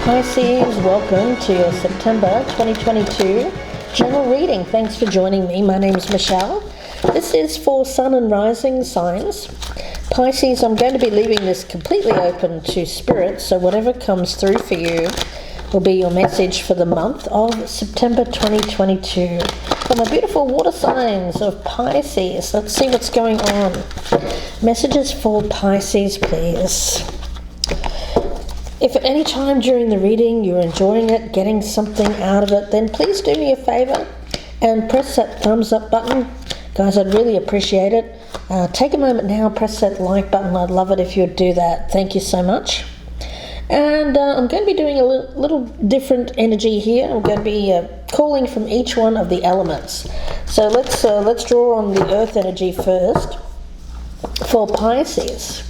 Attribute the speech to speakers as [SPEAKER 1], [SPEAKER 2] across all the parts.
[SPEAKER 1] Pisces, welcome to your September 2022 general reading. Thanks for joining me. My name is Michelle. This is for Sun and Rising signs. Pisces, I'm going to be leaving this completely open to Spirit, so whatever comes through for you will be your message for the month of September 2022. For my beautiful water signs of Pisces, let's see what's going on. Messages for Pisces, please. If at any time during the reading you're enjoying it, getting something out of it, then please do me a favor and press that thumbs up button. Guys, I'd really appreciate it. Take a moment now, press that like button. I'd love it if you'd do that. Thank you so much. And I'm going to be doing a little different energy here. I'm going to be calling from each one of the elements. So let's draw on the earth energy first for Pisces.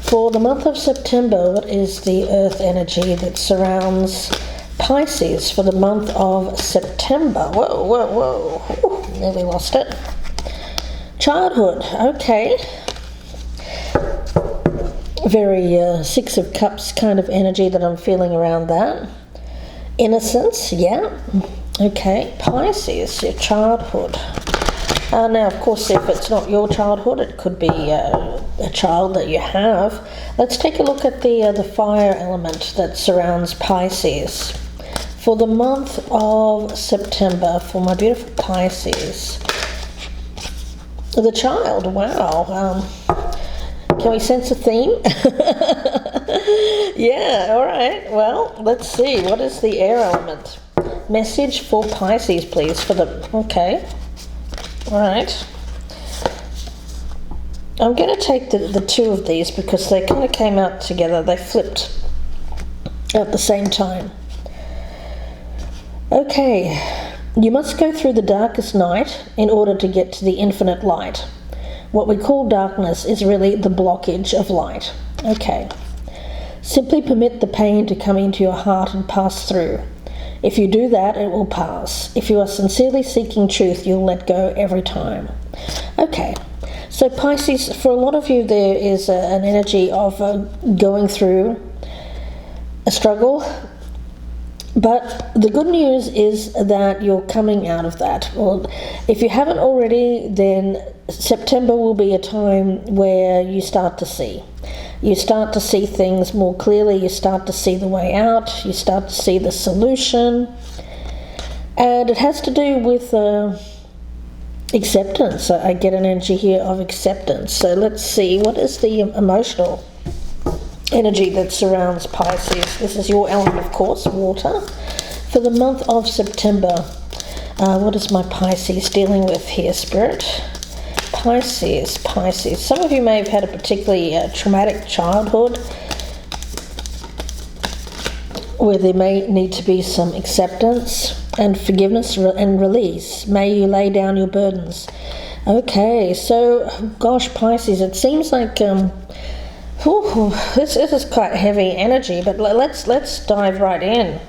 [SPEAKER 1] For the month of September, what is the earth energy that surrounds Pisces for the month of September? Whoa. Ooh, nearly lost it. Childhood, okay. Very Six of Cups kind of energy that I'm feeling around that. Innocence, yeah. Okay, Pisces, your childhood. Now, of course, if it's not your childhood, it could be a child that you have. Let's take a look at the fire element that surrounds Pisces. For the month of September, for my beautiful Pisces, the child, wow. Can we sense a theme? Yeah, all right. Well, let's see. What is the air element? Message for Pisces, please. Okay. All right. I'm going to take the two of these because they kind of came out together. They flipped at the same time. Okay. You must go through the darkest night in order to get to the infinite light. What we call darkness is really the blockage of light. Okay. Simply permit the pain to come into your heart and pass through. If you do that, it will pass. If you are sincerely seeking truth, you'll let go every time. Okay. So Pisces, for a lot of you, there is an energy of going through a struggle. But the good news is that you're coming out of that. Well, if you haven't already, then September will be a time where you start to see. You start to see things more clearly. You start to see the way out. You start to see the solution. And it has to do with acceptance. I get an energy here of acceptance. So let's see, what is the emotional energy that surrounds Pisces? This is your element, of course, water. For the month of September, what is my Pisces dealing with here, Spirit? Pisces. Some of you may have had a particularly traumatic childhood where there may need to be some acceptance and forgiveness and release. May you lay down your burdens. Okay, so, gosh, Pisces, it seems like this is quite heavy energy, but let's dive right in.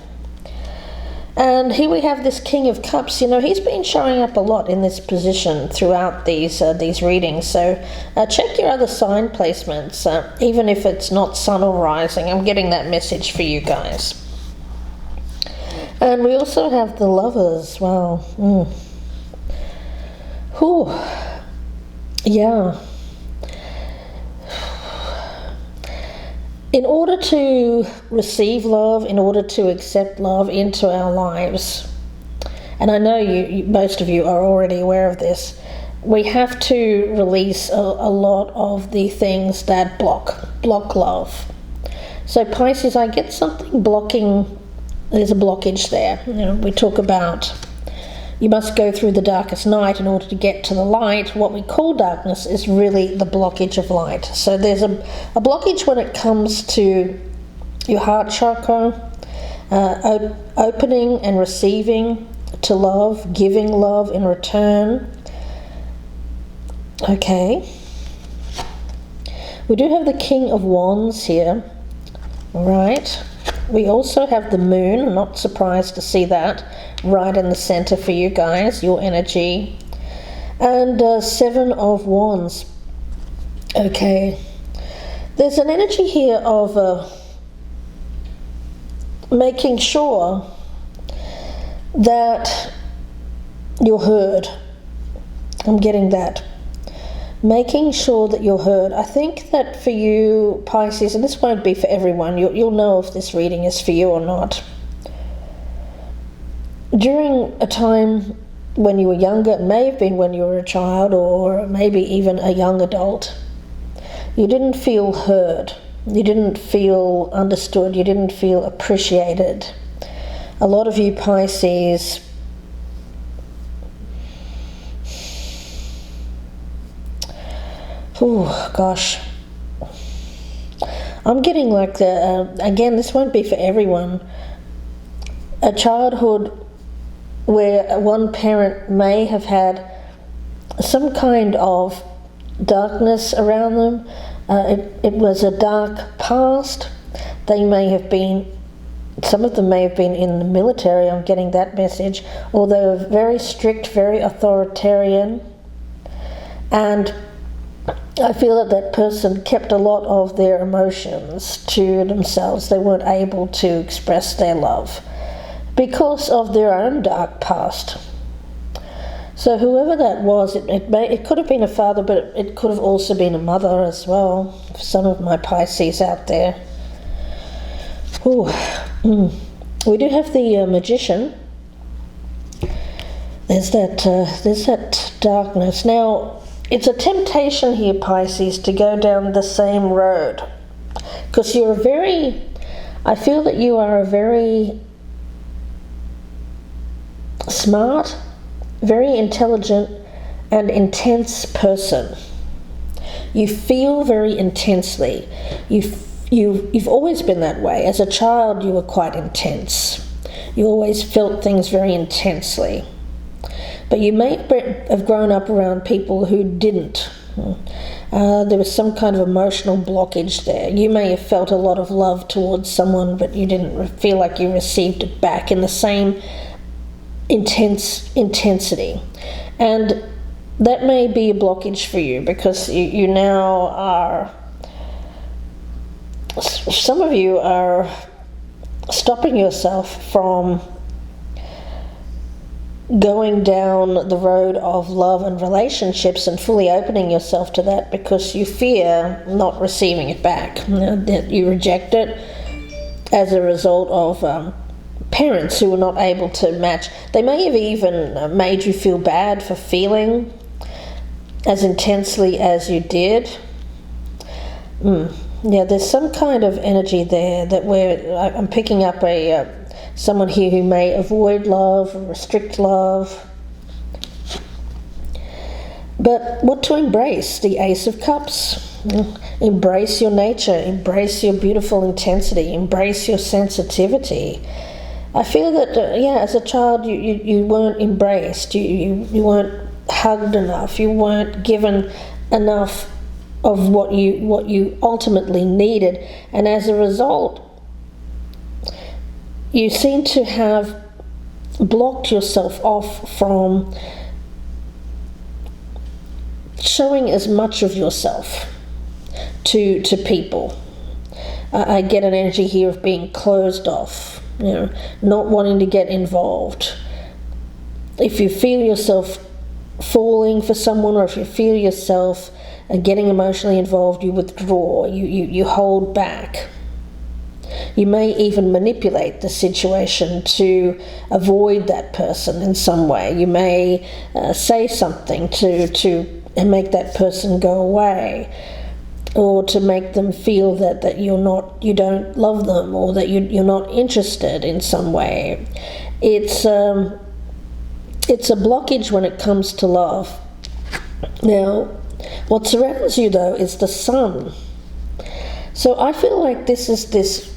[SPEAKER 1] And here we have this King of Cups. You know, he's been showing up a lot in this position throughout these readings. So check your other sign placements, even if it's not Sun or Rising. I'm getting that message for you guys. And we also have the Lovers. Wow. Yeah. In order to receive love, in order to accept love into our lives, and I know most of you are already aware of this, we have to release a lot of the things that block love. So Pisces, I get something blocking. There's a blockage there. You know, we talk about you must go through the darkest night in order to get to the light. What we call darkness is really the blockage of light. So there's a blockage when it comes to your heart chakra, opening and receiving to love, giving love in return. Okay. We do have the King of Wands here. All right. We also have the Moon. I'm not surprised to see that right in the center for you guys, your energy. And Seven of Wands. Okay. There's an energy here of making sure that you're heard. I'm getting that. Making sure that you're heard. I think that for you, Pisces, and this won't be for everyone, you'll know if this reading is for you or not. During a time when you were younger, it may have been when you were a child or maybe even a young adult, you didn't feel heard. You didn't feel understood. You didn't feel appreciated. A lot of you Pisces gosh. I'm getting like again, this won't be for everyone, a childhood where one parent may have had some kind of darkness around them. It was a dark past. They may have been, some of them may have been in the military, I'm getting that message, or they were very strict, very authoritarian, and I feel that that person kept a lot of their emotions to themselves. They weren't able to express their love because of their own dark past. So whoever that was, it could have been a father, but it could have also been a mother as well, for some of my Pisces out there. We do have the Magician. There's that darkness. Now, it's a temptation here, Pisces, to go down the same road, because I feel that you are a very smart, very intelligent and intense person. You feel very intensely. You've always been that way. As a child, you were quite intense. You always felt things very intensely. But you may have grown up around people who didn't. There was some kind of emotional blockage there. You may have felt a lot of love towards someone, but you didn't feel like you received it back in the same intensity. And that may be a blockage for you, because you now are, some of you are stopping yourself from going down the road of love and relationships and fully opening yourself to that, because you fear not receiving it back. That you reject it as a result of parents who were not able to match. They may have even made you feel bad for feeling as intensely as you did. Yeah, there's some kind of energy there that I'm picking up someone here who may avoid love or restrict love. But what to embrace? The Ace of Cups. Embrace your nature, embrace your beautiful intensity, embrace your sensitivity. I feel that, as a child you weren't embraced, you weren't hugged enough, you weren't given enough of what you ultimately needed, and as a result, you seem to have blocked yourself off from showing as much of yourself to people. I get an energy here of being closed off, not wanting to get involved. If you feel yourself falling for someone, or if you feel yourself getting emotionally involved, you withdraw, you hold back. You may even manipulate the situation to avoid that person in some way. You may say something to make that person go away, or to make them feel that you don't love them, or that you're not interested in some way. It's a blockage when it comes to love. Now, what surrounds you though is the sun. So I feel like this is this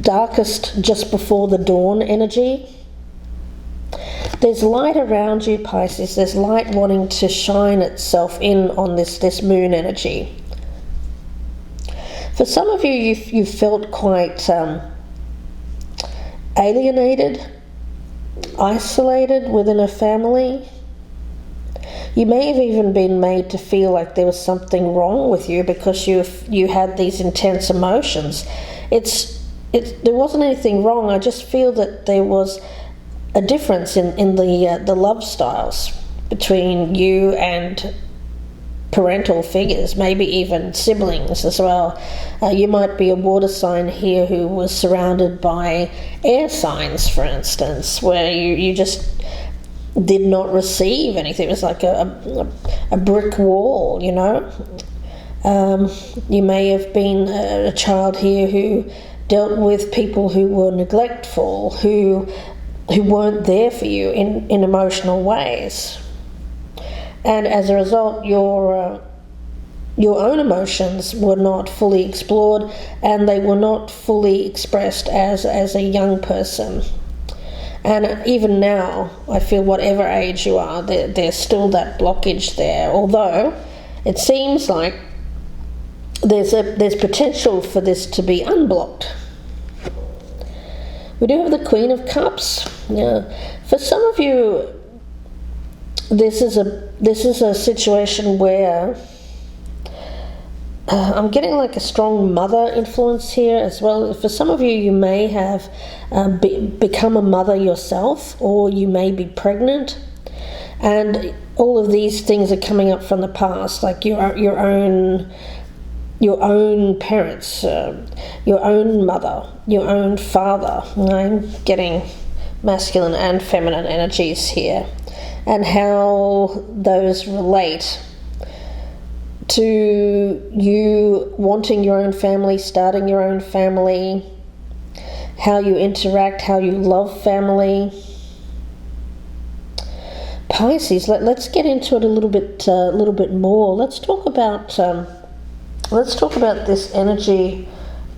[SPEAKER 1] darkest just before the dawn energy. There's light around you, Pisces. There's light wanting to shine itself in on this moon energy. For some of you, you've felt quite alienated, isolated within a family. You may have even been made to feel like there was something wrong with you because you had these intense emotions. It's there wasn't anything wrong. I just feel that there was a difference in the love styles between you and parental figures, maybe even siblings as well. You might be a water sign here who was surrounded by air signs, for instance, where you just did not receive anything. It was like a brick wall, you know. You may have been a child here who dealt with people who were neglectful, who weren't there for you in emotional ways. And as a result, your own emotions were not fully explored, and they were not fully expressed as a young person. And even now, I feel whatever age you are, there's still that blockage there. Although it seems like there's potential for this to be unblocked. We do have the Queen of Cups. Yeah. For some of you, this is a situation where I'm getting like a strong mother influence here as well. For some of you, you may have become a mother yourself, or you may be pregnant, and all of these things are coming up from the past, like your own parents, your own mother, your own father. I'm getting masculine and feminine energies here, and how those relate to you wanting your own family, starting your own family, how you interact, how you love family. Pisces, let's get into it a little bit more. Let's talk about this energy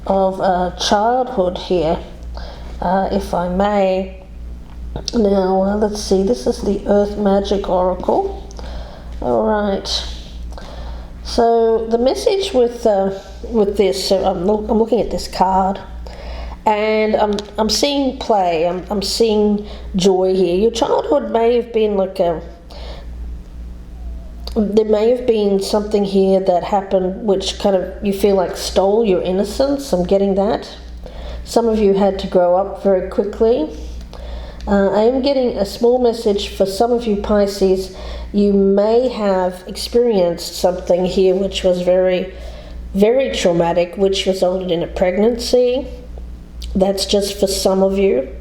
[SPEAKER 1] of childhood here, if I may. Now, let's see. This is the Earth Magic Oracle. All right. So the message with this, so I'm looking at this card, and I'm seeing play. I'm seeing joy here. Your childhood may have been like there may have been something here that happened which kind of you feel like stole your innocence. I'm getting that. Some of you had to grow up very quickly. I am getting a small message for some of you Pisces. You may have experienced something here which was very, very traumatic, which resulted in a pregnancy. That's just for some of you.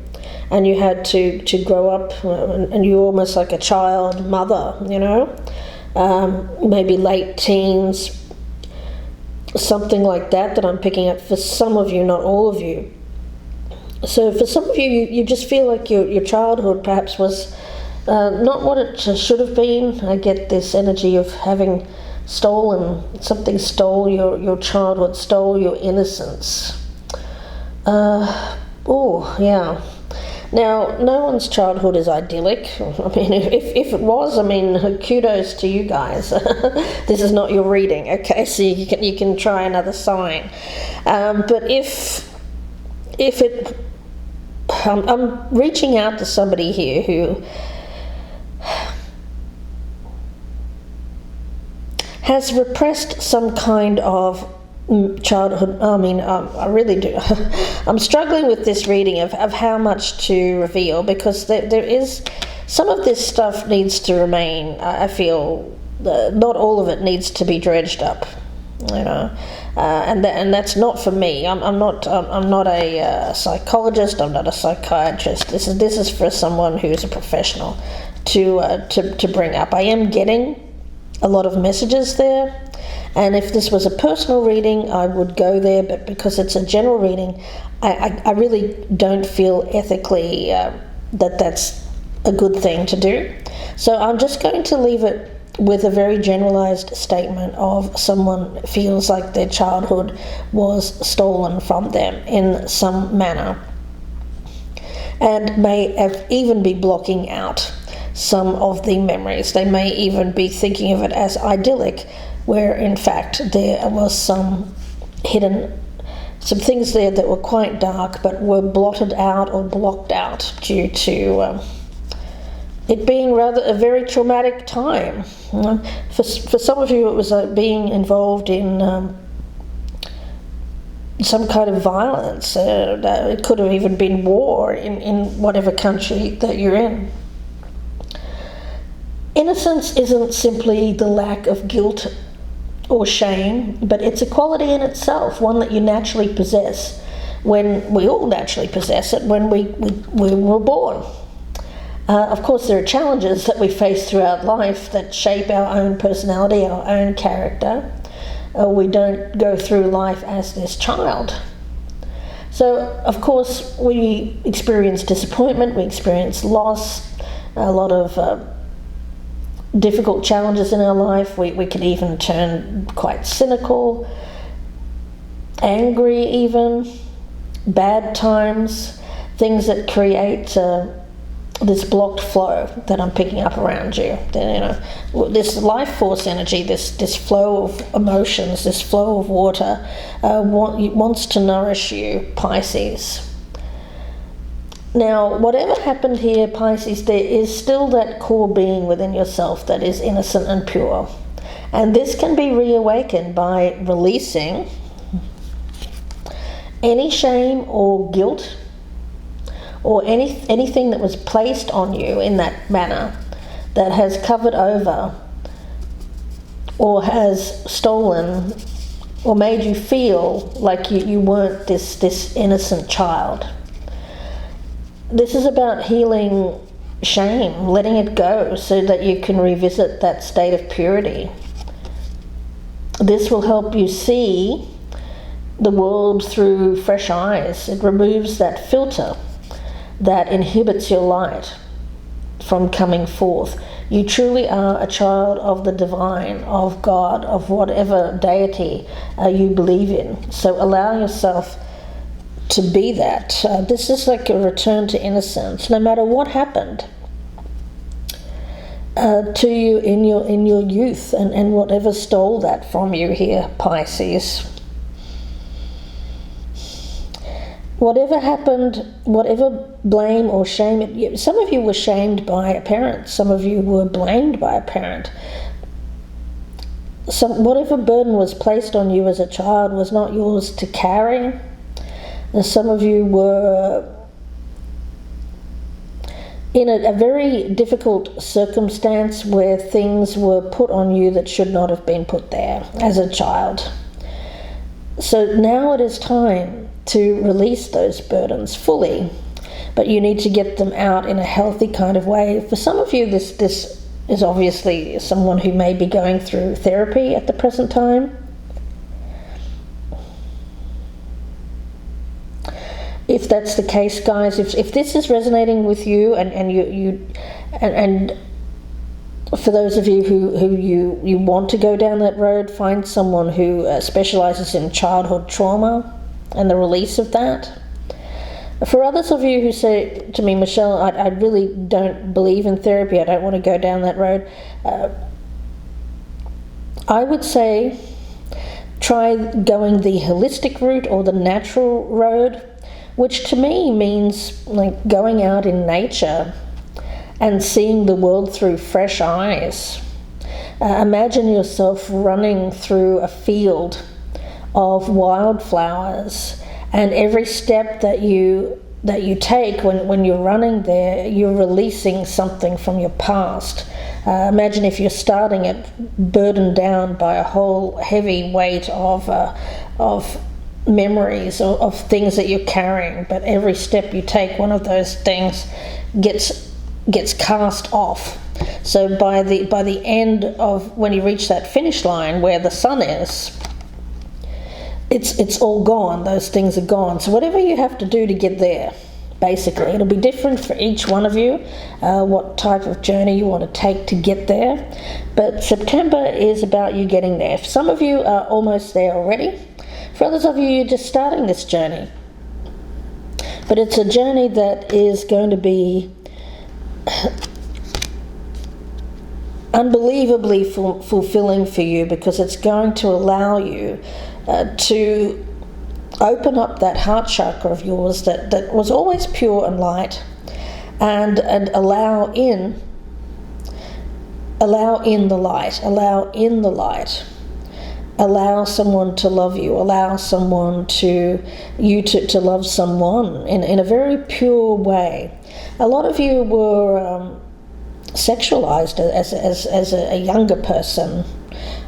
[SPEAKER 1] And you had to grow up, and you're almost like a child mother, you know. Maybe late teens, something like that I'm picking up for some of you, not all of you. So for some of you, you just feel like your childhood perhaps was not what it should have been. I get this energy of having something stole your childhood, stole your innocence. Oh, yeah. Now, no one's childhood is idyllic. I mean, if it was, I mean, kudos to you guys. This is not your reading, okay? So you can try another sign. But if it, I'm reaching out to somebody here who has repressed some kind of childhood. I mean, I really do. I'm struggling with this reading of how much to reveal, because there is some of this stuff needs to remain. I feel not all of it needs to be dredged up, you know, and that's not for me. I'm not a psychologist. I'm not a psychiatrist. This is for someone who's a professional to bring up. I am getting a lot of messages there. And if this was a personal reading, I would go there, but because it's a general reading, I really don't feel ethically that that's a good thing to do. So I'm just going to leave it with a very generalized statement of someone feels like their childhood was stolen from them in some manner, and may even be blocking out some of the memories. They may even be thinking of it as idyllic, where in fact there was some things there that were quite dark but were blotted out or blocked out due to it being rather a very traumatic time. For some of you it was being involved in some kind of violence. It could have even been war in whatever country that you're in. Innocence isn't simply the lack of guilt or shame, but it's a quality in itself, one that you naturally possess. When we all naturally possess it when we were born. Of course, there are challenges that we face throughout life that shape our own personality, our own character. We don't go through life as this child. So, of course, we experience disappointment, we experience loss, a lot of difficult challenges in our life. We can even turn quite cynical, angry even, bad times, things that create this blocked flow that I'm picking up around you. This life force energy, this flow of emotions, this flow of water wants to nourish you, Pisces. Now, whatever happened here, Pisces, there is still that core being within yourself that is innocent and pure. And this can be reawakened by releasing any shame or guilt or anything that was placed on you in that manner that has covered over or has stolen or made you feel like you weren't this innocent child. This is about healing shame, letting it go so that you can revisit that state of purity. This will help you see the world through fresh eyes. It removes that filter that inhibits your light from coming forth. You truly are a child of the divine, of God, of whatever deity you believe in. So allow yourself to be that. This is like a return to innocence, no matter what happened to you in your youth and whatever stole that from you here, Pisces. Whatever happened, whatever blame or shame, some of you were shamed by a parent, some of you were blamed by a parent. Whatever burden was placed on you as a child was not yours to carry. And some of you were in a very difficult circumstance where things were put on you that should not have been put there as a child. So now it is time to release those burdens fully, but you need to get them out in a healthy kind of way. For some of you, this is obviously someone who may be going through therapy at the present time. If that's the case, guys, if this is resonating with you and for those of you who you want to go down that road, find someone who specializes in childhood trauma and the release of that. For others of you who say to me, Michelle, I really don't believe in therapy, I don't want to go down that road, I would say try going the holistic route or the natural road, which to me means like going out in nature and seeing the world through fresh eyes. Imagine yourself running through a field of wildflowers, and every step that you take when you're running there, you're releasing something from your past. Imagine if you're starting it burdened down by a whole heavy weight of memories of things that you're carrying, but every step you take, one of those things gets cast off. So by the end of when you reach that finish line where the sun is, it's all gone. Those things are gone. So whatever you have to do to get there, basically, it'll be different for each one of you, what type of journey you want to take to get there. But September is about you getting there. Some of you are almost there already. For others of you, you're just starting this journey. But it's a journey that is going to be unbelievably fulfilling for you, because it's going to allow you to open up that heart chakra of yours that was always pure and light, and allow in the light, allow someone to love you, allow someone to love someone in a very pure way. A lot of you were sexualized as a younger person.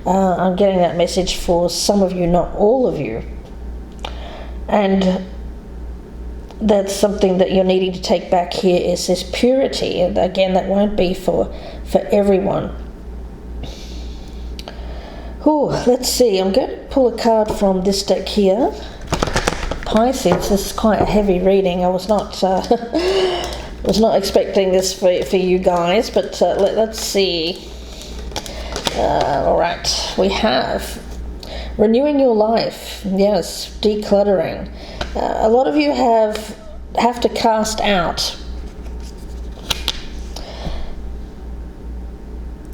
[SPEAKER 1] I'm getting that message for some of you, not all of you. And that's something that you're needing to take back here, is this purity. And again, that won't be for everyone. Let's see. I'm going to pull a card from this deck here. Pisces. This is quite a heavy reading. I was not expecting this for you guys, but let's see. All right, we have renewing your life. Yes, decluttering. A lot of you have to cast out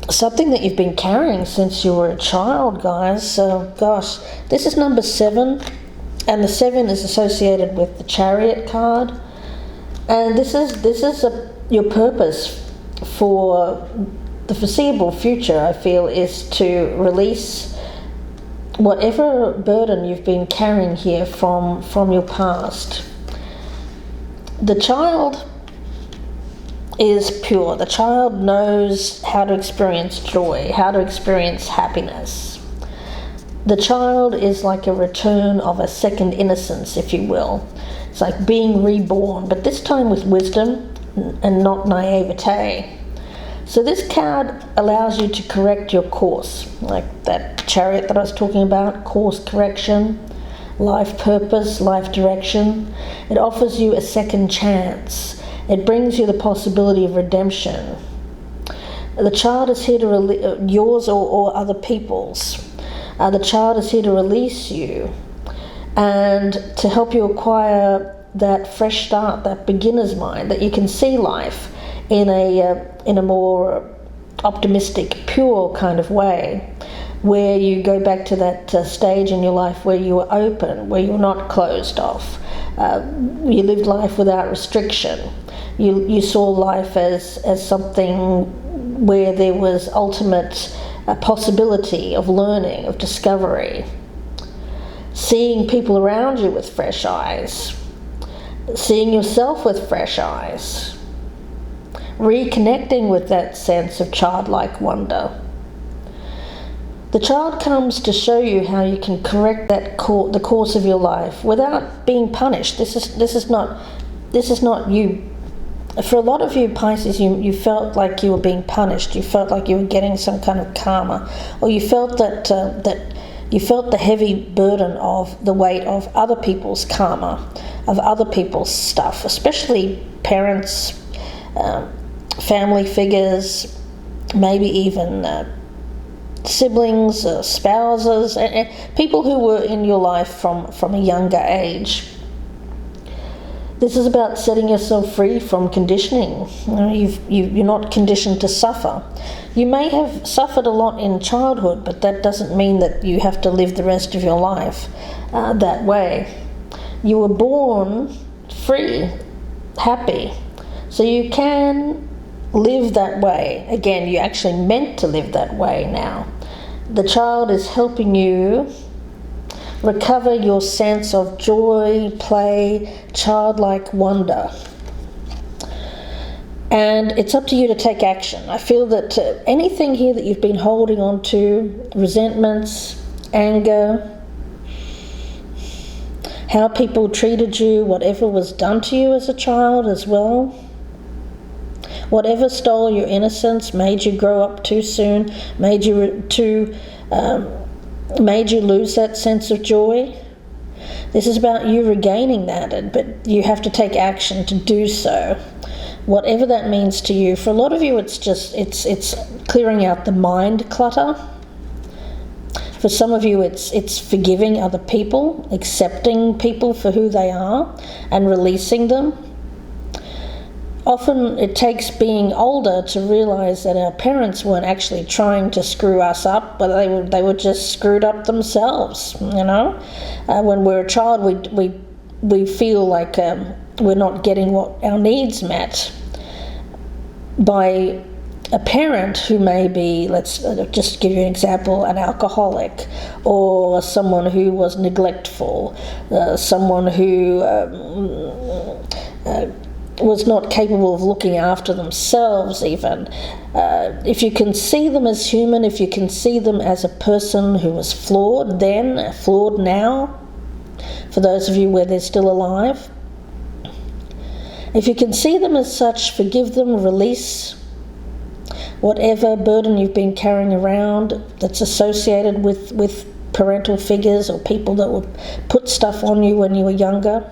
[SPEAKER 1] something that you've been carrying since you were a child, guys. So, gosh, this is number 7, and the 7 is associated with the Chariot card, and this is your purpose for the foreseeable future. I feel is to release whatever burden you've been carrying here from your past. The child is pure. The child knows how to experience joy, how to experience happiness. The child is like a return of a second innocence, if you will. It's like being reborn, but this time with wisdom and not naivete. So this card allows you to correct your course, like that Chariot that I was talking about, course correction, life purpose, life direction. It offers you a second chance. It brings you the possibility of redemption. The child is here to yours or other people's. The child is here to release you and to help you acquire that fresh start, that beginner's mind, that you can see life in a more optimistic, pure kind of way, where you go back to that stage in your life where you were open, where you're not closed off. You lived life without restriction. You saw life as something where there was ultimate possibility of learning, of discovery. Seeing people around you with fresh eyes. Seeing yourself with fresh eyes. Reconnecting with that sense of childlike wonder. The child comes to show you how you can correct that the course of your life without being punished. This is not you. For a lot of you Pisces, you felt like you were being punished. You felt like you were getting some kind of karma, or you felt that you felt the heavy burden of the weight of other people's karma, of other people's stuff, especially parents, family figures, maybe even siblings, spouses, and people who were in your life from a younger age. This is about setting yourself free from conditioning. You're not conditioned to suffer. You may have suffered a lot in childhood, but that doesn't mean that you have to live the rest of your life that way. You were born free, happy, so you can live that way. Again, you're actually meant to live that way now. The child is helping you recover your sense of joy, play, childlike wonder. And it's up to you to take action. I feel that anything here that you've been holding on to, resentments, anger, how people treated you, whatever was done to you as a child as well, whatever stole your innocence, made you grow up too soon, made you lose that sense of joy. This is about you regaining that, but you have to take action to do so. Whatever that means to you. For a lot of you, it's clearing out the mind clutter. For some of you, it's forgiving other people, accepting people for who they are, and releasing them. Often it takes being older to realize that our parents weren't actually trying to screw us up, but they were just screwed up themselves. When we're a child, we feel like we're not getting what our needs met by a parent who may be, let's just give you an example, an alcoholic, or someone who was neglectful, someone who was not capable of looking after themselves even. If you can see them as human, if you can see them as a person who was flawed then, flawed now, for those of you where they're still alive, if you can see them as such, forgive them, release whatever burden you've been carrying around that's associated with parental figures or people that would put stuff on you when you were younger,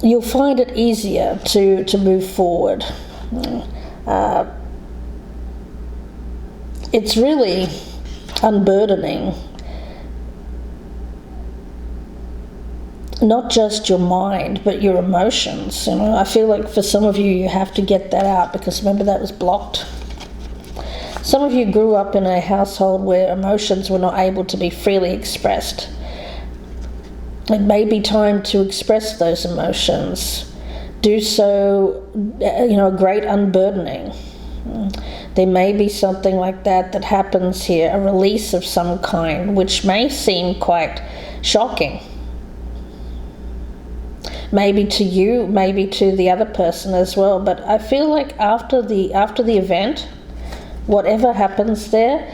[SPEAKER 1] you'll find it easier to move forward. It's really unburdening, not just your mind, but your emotions. You know, I feel like for some of you, you have to get that out, because remember, that was blocked. Some of you grew up in a household where emotions were not able to be freely expressed. It may be time to express those emotions. Do so, a great unburdening. There may be something like that happens here, a release of some kind, which may seem quite shocking. Maybe to you, maybe to the other person as well. But I feel like after the event, whatever happens there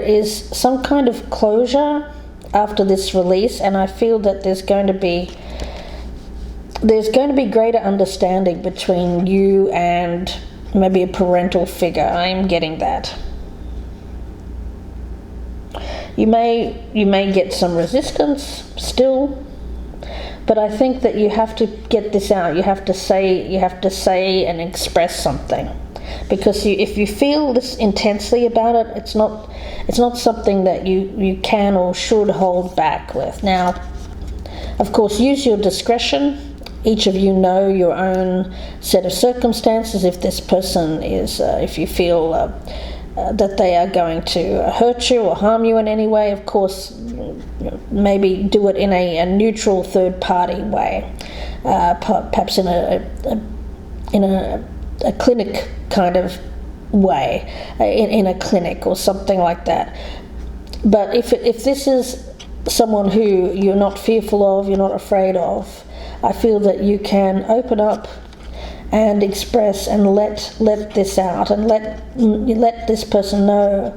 [SPEAKER 1] is some kind of closure after this release, and I feel that there's going to be greater understanding between you and maybe a parental figure. I am getting that. You may get some resistance still, but I think that you have to get this out. You have to say and express something, because if you feel this intensely about it, it's not something that you can or should hold back with. Now, of course, use your discretion. Each of you know your own set of circumstances. If this person is, if you feel that they are going to hurt you or harm you in any way, of course, maybe do it in a neutral third-party way, perhaps in a clinic kind of way, in a clinic or something like that. But if this is someone who you're not fearful of, you're not afraid of, I feel that you can open up and express and let this out, and let this person know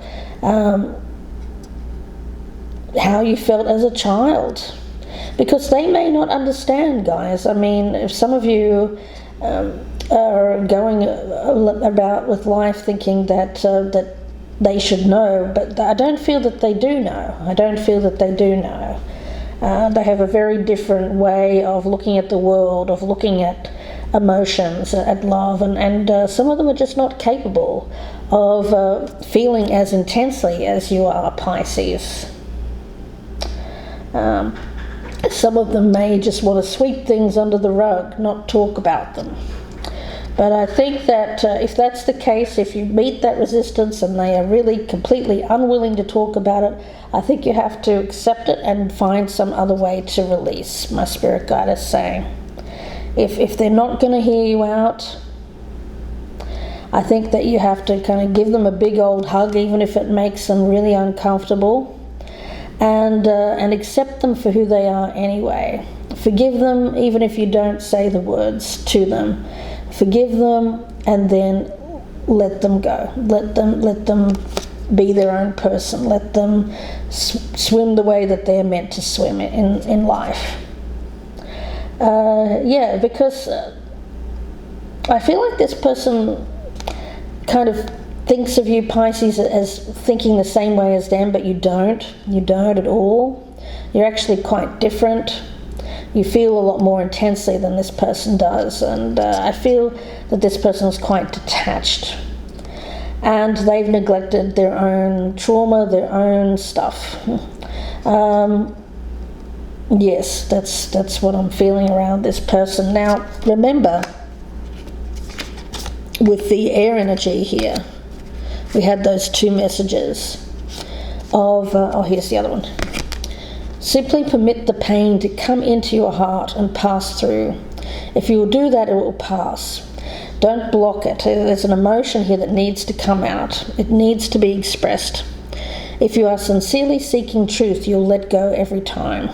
[SPEAKER 1] how you felt as a child, because they may not understand, guys. I mean, if some of you are going about with life thinking that they should know, but I don't feel that they do know. They have a very different way of looking at the world, of looking at emotions, at love, and some of them are just not capable of feeling as intensely as you are, Pisces. Some of them may just want to sweep things under the rug, not talk about them. But I think that if that's the case, if you meet that resistance and they are really completely unwilling to talk about it, I think you have to accept it and find some other way to release, my spirit guide is saying. If they're not going to hear you out, I think that you have to kind of give them a big old hug, even if it makes them really uncomfortable, and accept them for who they are anyway. Forgive them, even if you don't say the words to them. Forgive them, and then let them go. Let them be their own person. Let them swim the way that they're meant to swim in life. Because I feel like this person kind of thinks of you, Pisces, as thinking the same way as them, but you don't. You don't at all. You're actually quite different. You feel a lot more intensely than this person does, and I feel that this person is quite detached, and they've neglected their own trauma, their own stuff. Yes, that's what I'm feeling around this person. Now, remember, with the air energy here, we had those two messages of, here's the other one. Simply permit the pain to come into your heart and pass through. If you will do that, it will pass. Don't block it. There's an emotion here that needs to come out. It needs to be expressed. If you are sincerely seeking truth, you'll let go every time.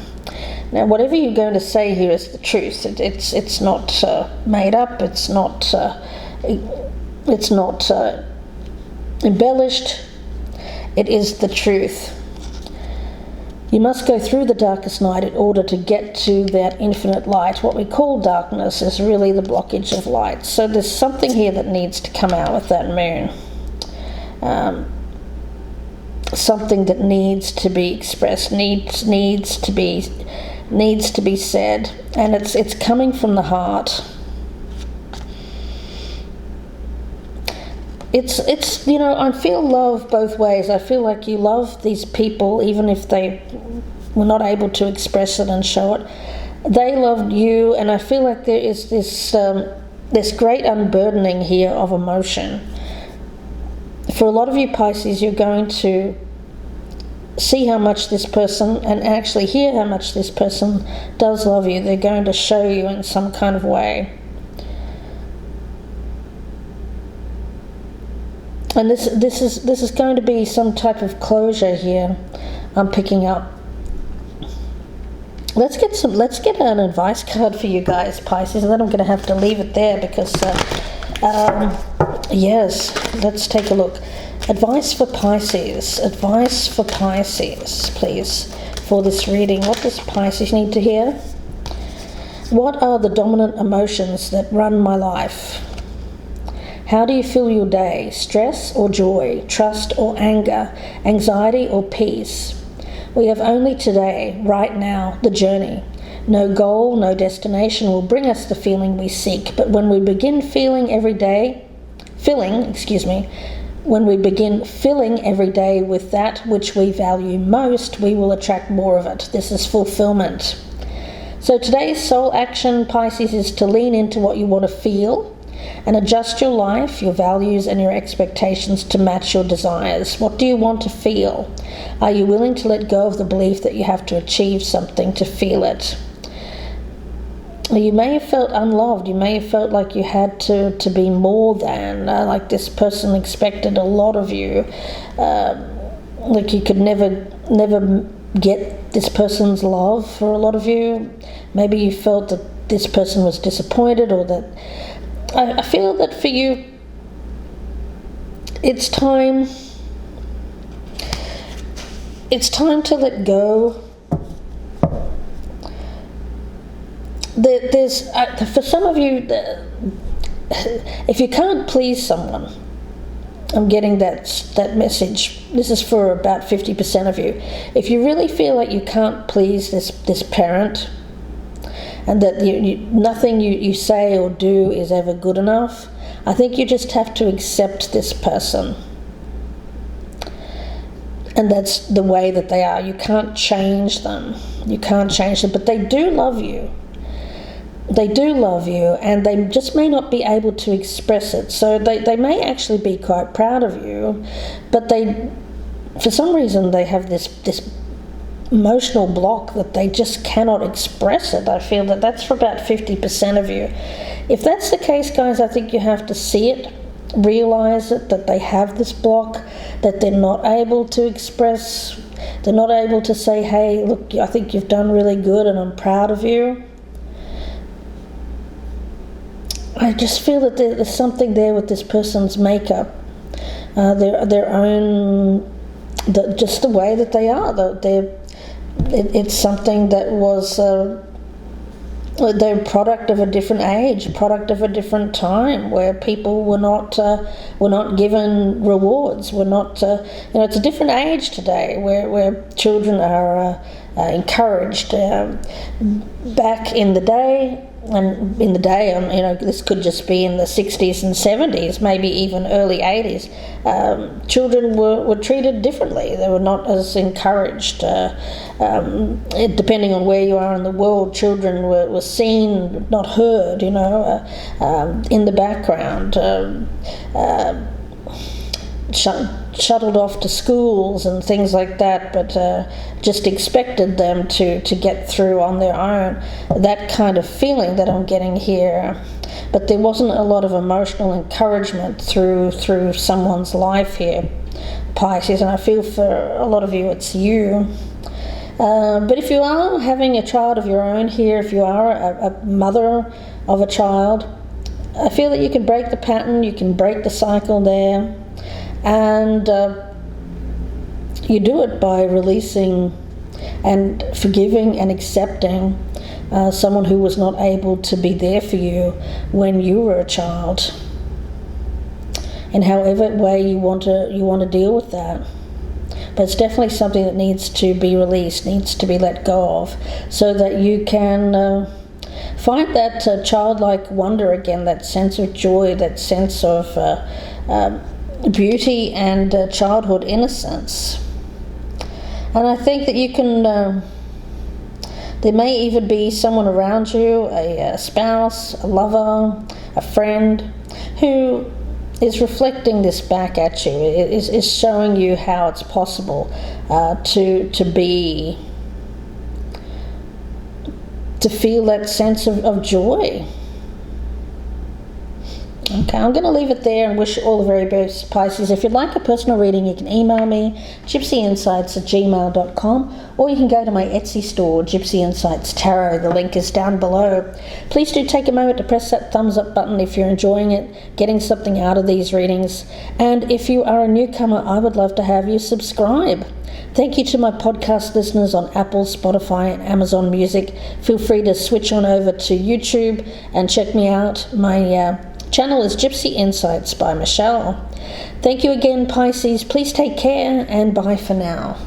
[SPEAKER 1] Now, whatever you're going to say here is the truth. It's not made up. It's not embellished. It is the truth. You must go through the darkest night in order to get to that infinite light. What we call darkness is really the blockage of light. So there's something here that needs to come out with that moon. Something that needs to be expressed, needs to be said, and it's coming from the heart. It's I feel love both ways. I feel like you love these people even if they were not able to express it and show it. They loved you, and I feel like there is this great unburdening here of emotion. For a lot of you Pisces, you're going to see how much this person, and actually hear how much this person does love you. They're going to show you in some kind of way. And this is going to be some type of closure here. I'm picking up. Let's get an advice card for you guys, Pisces, and then I'm going to have to leave it there because yes, let's take a look. Advice for Pisces, please, for this reading. What does Pisces need to hear? What are the dominant emotions that run my life? How do you feel your day? Stress or joy? Trust or anger? Anxiety or peace? We have only today, right now, the journey. No goal, no destination will bring us the feeling we seek, but when we begin filling every day with that which we value most, we will attract more of it. This is fulfillment. So today's soul action, Pisces, is to lean into what you want to feel and adjust your life, your values, and your expectations to match your desires. What do you want to feel? Are you willing to let go of the belief that you have to achieve something to feel it? You may have felt unloved. You may have felt like you had to be more than, like this person expected a lot of you, like you could never get this person's love. For a lot of you, maybe you felt that this person was disappointed, or that I feel that for you it's time to let go. There's for some of you, if you can't please someone, I'm getting that message. This is for about 50% of you. If you really feel like you can't please this parent, and that nothing you say or do is ever good enough, I think you just have to accept this person. And that's the way that they are. You can't change them. But they do love you. They do love you, and they just may not be able to express it. So they may actually be quite proud of you, but for some reason they have this emotional block that they just cannot express it. I feel that that's for about 50% of you. If that's the case, guys, I think you have to see it, realize it, that they have this block, that they're not able to express, they're not able to say, hey, look, I think you've done really good and I'm proud of you. I just feel that there's something there with this person's makeup, their own, just the way that they are. It's something that was they're a product of a different age, a product of a different time, where people were not given rewards. It's a different age today, where children are encouraged. Back in the day. And in the day, this could just be in the 60s and 70s, maybe even early 80s, children were treated differently. They were not as encouraged. Depending on where you are in the world, children were seen, not heard, in the background, shuttled off to schools and things like that, but just expected them to get through on their own. That kind of feeling that I'm getting here. but there wasn't a lot of emotional encouragement through someone's life here, Pisces, and I feel for a lot of you it's you. But if you are having a child of your own here, if you are a mother of a child, I feel that you can break the pattern, you can break the cycle there, and you do it by releasing and forgiving and accepting someone who was not able to be there for you when you were a child, in however way you want to deal with that. But it's definitely something that needs to be released, needs to be let go of, so that you can find that childlike wonder again, that sense of joy, that sense of beauty and childhood innocence. And I think that you can, there may even be someone around you, a spouse, a lover, a friend, who is reflecting this back at you, is showing you how it's possible to feel that sense of joy. Okay, I'm going to leave it there and wish you all the very best, Pisces. If you'd like a personal reading, you can email me, gypsyinsights@gmail.com, or you can go to my Etsy store, Gypsy Insights Tarot. The link is down below. Please do take a moment to press that thumbs up button if you're enjoying it, getting something out of these readings. And if you are a newcomer, I would love to have you subscribe. Thank you to my podcast listeners on Apple, Spotify, and Amazon Music. Feel free to switch on over to YouTube and check me out. My channel is Gypsy Insights by Michelle. Thank you again, Pisces. Please take care, and bye for now.